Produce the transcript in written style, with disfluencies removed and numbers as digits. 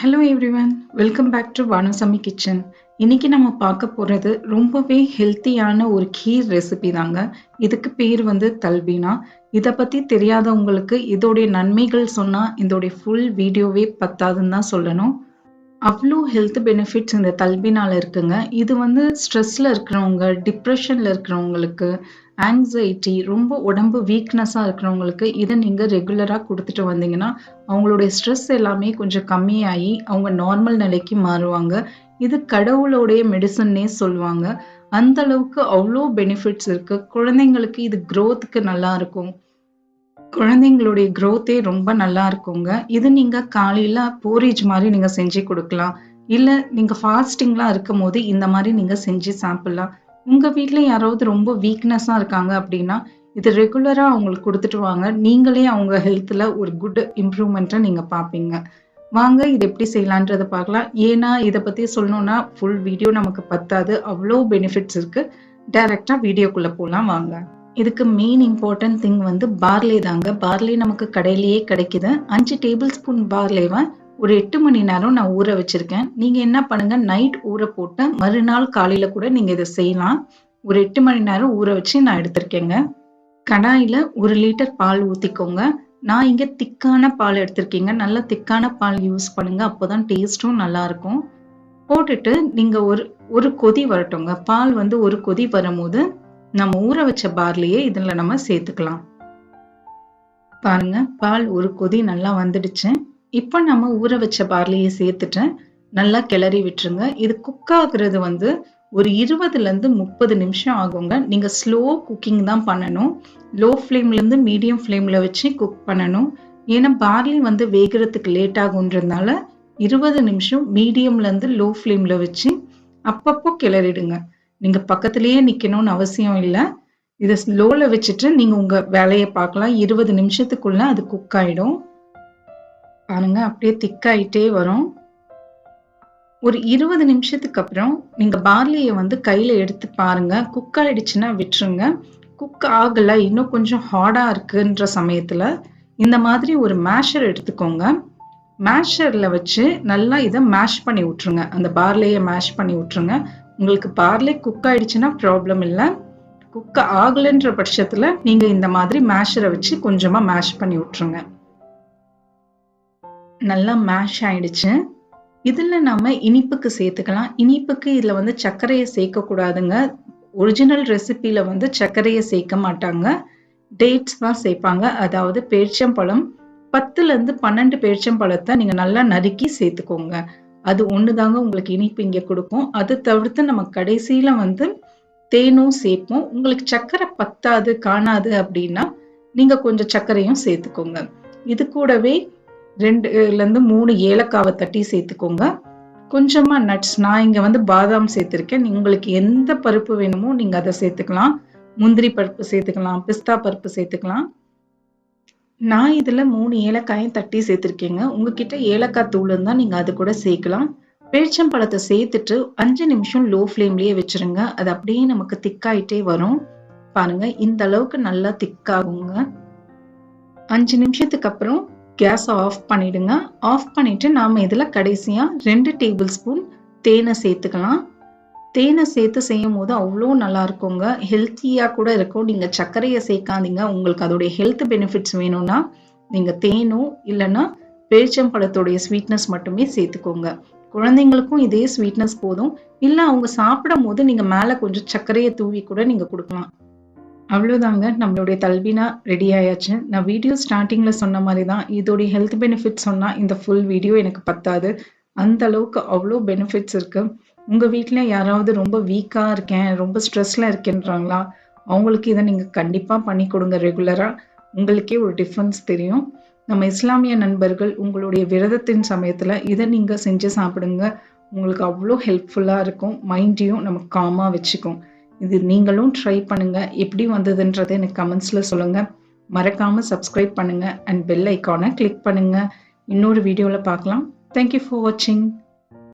Hello everyone, welcome back to BanuSamee kitchen. இன்னைக்கு நம்ம பார்க்க போறது ரொம்பவே ஹெல்த்தியான ஒரு கீர் ரெசிபி தாங்க. இதுக்கு பேர் வந்து தல்பீனா. இதை பத்தி தெரியாதவங்களுக்கு இதோடைய நன்மைகள் சொன்னா இதோடைய ஃபுல் வீடியோவே பத்தாதுன்னு தான் சொல்லணும். அவ்வளோ ஹெல்த் பெனிஃபிட்ஸ் இந்த தல்பீனால இருக்குங்க. இது வந்து ஸ்ட்ரெஸ்ல இருக்கிறவங்க, டிப்ரெஷன்ல இருக்கிறவங்களுக்கு, ஆங்ஸைட்டி, ரொம்ப உடம்பு வீக்னஸா இருக்கிறவங்களுக்கு இதை நீங்க ரெகுலரா கொடுத்துட்டு வந்தீங்கன்னா அவங்களுடைய ஸ்ட்ரெஸ் எல்லாமே கொஞ்சம் கம்மியாகி அவங்க நார்மல் நிலைக்கு மாறுவாங்க. இது கடவுளோடைய மெடிசன்னே சொல்லுவாங்க. அந்த அளவுக்கு அவ்வளோ பெனிஃபிட்ஸ் இருக்கு. குழந்தைங்களுக்கு இது growthக்கு நல்லா இருக்கும். குழந்தைங்களுடைய growth-ஏ ரொம்ப நல்லா இருக்குங்க. இது நீங்க காலையில போரேஜ் மாதிரி நீங்க செஞ்சு கொடுக்கலாம். இல்ல நீங்க ஃபாஸ்டிங்லாம் இருக்கும்போது இந்த மாதிரி நீங்க செஞ்சு சாப்பிடலாம். உங்க வீட்ல யாராவது ரொம்ப வீக்னஸா இருக்காங்க அப்படின்னா இது ரெகுலரா அவங்களுக்கு கொடுத்துட்டு வாங்க. நீங்களே அவங்க ஹெல்த்ல ஒரு குட் இம்ப்ரூவ்மெண்ட்டை நீங்க பார்ப்பீங்க. வாங்க இது எப்படி செய்யலான்றதை பார்க்கலாம். ஏன்னா இதை பத்தி சொல்லணும்னா ஃபுல் வீடியோ நமக்கு பத்தாது. அவ்வளோ பெனிஃபிட்ஸ் இருக்கு. டைரக்டா வீடியோக்குள்ள போலாம் வாங்க. இதுக்கு மெயின் இம்பார்ட்டன்ட் திங் வந்து பார்லே தாங்க. பார்லே நமக்கு கடையிலேயே கிடைக்குது. 5 டேபிள் ஸ்பூன் பார்லேவை ஒரு 8 மணி நேரம் நான் ஊற வச்சிருக்கேன். நீங்க என்ன பண்ணுங்க, நைட் ஊற போட்டு மறுநாள் காலையில கூட நீங்க இதை செய்யலாம். ஒரு 8 மணி நேரம் ஊற வச்சு நான் எடுத்திருக்கேங்க. கடாயில 1 லிட்டர் பால் ஊத்திக்கோங்க. நான் இங்க திக்கான பால் எடுத்திருக்கீங்க. நல்ல திக்கான பால் யூஸ் பண்ணுங்க. அப்போதான் டேஸ்டும் நல்லா இருக்கும். போட்டுட்டு நீங்க ஒரு கொதி வரட்டுங்க. பால் வந்து ஒரு கொதி வரும்போது நம்ம ஊற வச்ச பார்லியே இதுல நம்ம சேர்த்துக்கலாம். பாருங்க, பால் ஒரு கொதி நல்லா வந்துடுச்சு. இப்ப நம்ம ஊற வச்ச பார்லியை சேர்த்துட்டு நல்லா கிளறி விட்டுருங்க. இது குக் ஆகுறது வந்து ஒரு 20ல இருந்து 30 நிமிஷம் ஆகுங்க. நீங்க ஸ்லோ குக்கிங் தான் பண்ணணும். லோ ஃப்ளேம்ல இருந்து மீடியம் ஃப்ளேம்ல வச்சு குக் பண்ணணும். ஏன்னா பார்லி வந்து வேகிறதுக்கு லேட் ஆகுன்றதுனால 20 நிமிஷம் மீடியம்ல இருந்து லோ ஃப்ளேம்ல வச்சு அப்பப்போ கிளறிடுங்க. நீங்க பக்கத்திலேயே நிக்கணும்னு அவசியம் இல்லை. இதை ஸ்லோல வச்சுட்டு நீங்க உங்க வேலையை பார்க்கலாம். 20 நிமிஷத்துக்குள்ள அது குக் ஆயிடும். பாருங்க, அப்படியே திக்காயிட்டே வரும். ஒரு 20 நிமிஷத்துக்கு அப்புறம் நீங்க பார்லியை வந்து கையில எடுத்து பாருங்க. குக் ஆயிடுச்சுன்னா விட்டுருங்க. குக் ஆகல, இன்னும் கொஞ்சம் ஹார்டா இருக்குன்ற சமயத்துல இந்த மாதிரி ஒரு மேஷர் எடுத்துக்கோங்க. மேஷர்ல வச்சு நல்லா இதை மேஷ் பண்ணி விட்டுருங்க. அந்த பார்லியை மேஷ் பண்ணி விட்டுருங்க. உங்களுக்கு பார்லே குக் ஆயிடுச்சுன்னா ப்ராப்ளம் இல்லை. குக் ஆகலன்ற பட்சத்துல நீங்க இந்த மாதிரி மேஷரை வச்சு கொஞ்சமா மேஷ் பண்ணி விட்டுருங்க. நல்லா மேஷ் ஆயிடுச்சு. இதுல நம்ம இனிப்புக்கு சேர்த்துக்கலாம். இனிப்புக்கு இதுல வந்து சர்க்கரையை சேர்க்க கூடாதுங்க. ஒரிஜினல் ரெசிபில வந்து சர்க்கரையை சேர்க்க மாட்டாங்க. டேட்ஸ் தான் சேர்ப்பாங்க. அதாவது பேரிச்சம்பழம் 10ல இருந்து 12 பேரிச்சம்பழத்தை நீங்க நல்லா நறுக்கி சேர்த்துக்கோங்க. அது ஒண்ணுதாங்க உங்களுக்கு இனிப்பு இங்க கொடுக்கும். அது தவிர்த்து நம்ம கடைசியில வந்து தேனும் சேர்ப்போம். உங்களுக்கு சர்க்கரை பத்தாது காணாது அப்படின்னா நீங்க கொஞ்சம் சர்க்கரையும் சேர்த்துக்கோங்க. இது கூடவே 2ல இருந்து 3 ஏலக்காவை தட்டி சேர்த்துக்கோங்க. கொஞ்சமா நட்ஸ், நான் இங்க வந்து பாதாம் சேர்த்திருக்கேன். உங்களுக்கு எந்த பருப்பு வேணுமோ நீங்க அதை சேர்த்துக்கலாம். முந்திரி பருப்பு சேர்த்துக்கலாம், பிஸ்தா பருப்பு சேர்த்துக்கலாம். நான் இதுல 3 ஏலக்காயும் தட்டி சேர்த்திருக்கேங்க. உங்ககிட்ட ஏலக்காய் தூள் இருந்தா நீங்க அது கூட சேர்க்கலாம். பேரிச்சம்பழத்தை சேர்த்துட்டு 5 நிமிஷம் லோ ஃப்ளேம்லயே வச்சிருங்க. அது அப்படியே நமக்கு திக்காயிட்டே வரும். பாருங்க, இந்த அளவுக்கு நல்லா திக்காகுங்க. 5 நிமிஷத்துக்கு அப்புறம் கேஸ் ஆஃப் பண்ணிடுங்க. ஆஃப் பண்ணிட்டு நாம இதுல கடைசியா 2 டேபிள் ஸ்பூன் தேனை சேர்த்துக்கலாம். தேனை சேர்த்து செய்யும் போது அவ்வளோ நல்லா இருக்குங்க. ஹெல்த்தியா கூட இருக்கும். நீங்க சர்க்கரையை சேர்க்காதீங்க. உங்களுக்கு அதோடைய ஹெல்த் பெனிஃபிட்ஸ் வேணும்னா நீங்க தேனோ இல்லைன்னா பேரிச்சம்பழத்தோடைய ஸ்வீட்னஸ் மட்டுமே சேர்த்துக்கோங்க. குழந்தைங்களுக்கும் இதே ஸ்வீட்னஸ் போதும். இல்ல அவங்க சாப்பிடும் போது நீங்க மேல கொஞ்சம் சர்க்கரையை தூவி கூட நீங்க கொடுக்கலாம். அவ்வளவுதாங்க, நம்மளுடைய தல்பீனா ரெடி ஆயாச்சு. நான் வீடியோ ஸ்டார்டிங்ல சொன்ன மாதிரி தான், இதோடைய ஹெல்த் பெனிஃபிட்ஸ் சொன்னா இந்த ஃபுல் வீடியோ எனக்கு பத்தாது. அந்த அளவுக்கு அவ்வளோ பெனிஃபிட்ஸ் இருக்கு. உங்க வீட்ல யாராவது ரொம்ப வீக்கா இருக்கேன், ரொம்ப ஸ்ட்ரெஸ்ல இருக்கேன்றாங்களா, அவங்களுக்கு இதை நீங்க கண்டிப்பா பண்ணி கொடுங்க ரெகுலரா. உங்களுக்கே ஒரு டிஃபரன்ஸ் தெரியும். நம்ம இஸ்லாமிய நண்பர்கள் உங்களுடைய விரதத்தின் சமயத்துல இதை நீங்க செஞ்சு சாப்பிடுங்க. உங்களுக்கு அவ்வளோ ஹெல்ப்ஃபுல்லா இருக்கும். மைண்டையும் நம்ம காமா வச்சுக்கும். இது நீங்களும் ட்ரை பண்ணுங்க. எப்படி வந்ததுன்றதை எனக்கு கமெண்ட்ஸ்ல சொல்லுங்க. மறக்காம சப்ஸ்கிரைப் பண்ணுங்க அண்ட் பெல் ஐக்கானை கிளிக் பண்ணுங்க. இன்னொரு வீடியோல பார்க்கலாம். தேங்க்யூ ஃபார் வாட்சிங்.